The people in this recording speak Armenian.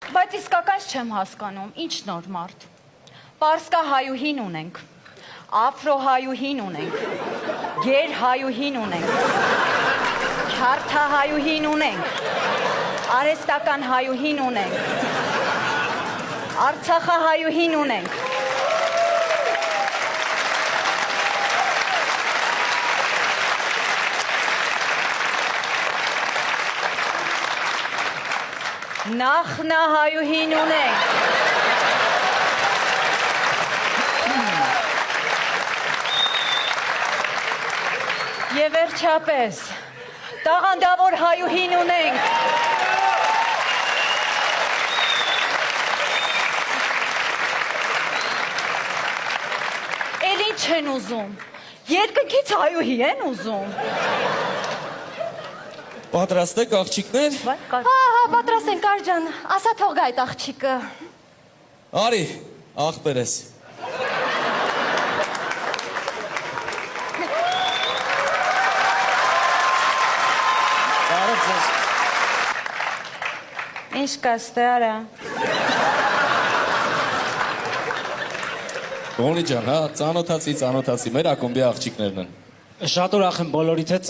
Բայց իսկապես չեմ հասկանում, ինչ նոր մարդ։ Պարսկա հայուհին ունենք, աֆրո հայուհին ունենք, գեր հայուհին ունենք, քյարթա հայուհին ունենք, արհեստական հայուհին ունենք, Արցախա հայուհին ունենք։ Նախնա հայուհին ունենք։ Եվ վերջապես, տաղանդավոր հայուհին ունենք։ Էլ ինչ են ուզում, երկնքից հայուհի են ուզում։ Պատրաստ եք աղջիկներ։ Հա, պատրաստ ենք Արջան, ասա թող գա այդ աղջիկը։ Արի, աղբեր ես։ Ինչ կաստե արա։ Բոնի ջան, հա, ծանոթացի, մեր ակումբի աղջիկներն են։ Շատ ուրախ եմ բոլորիդ հետ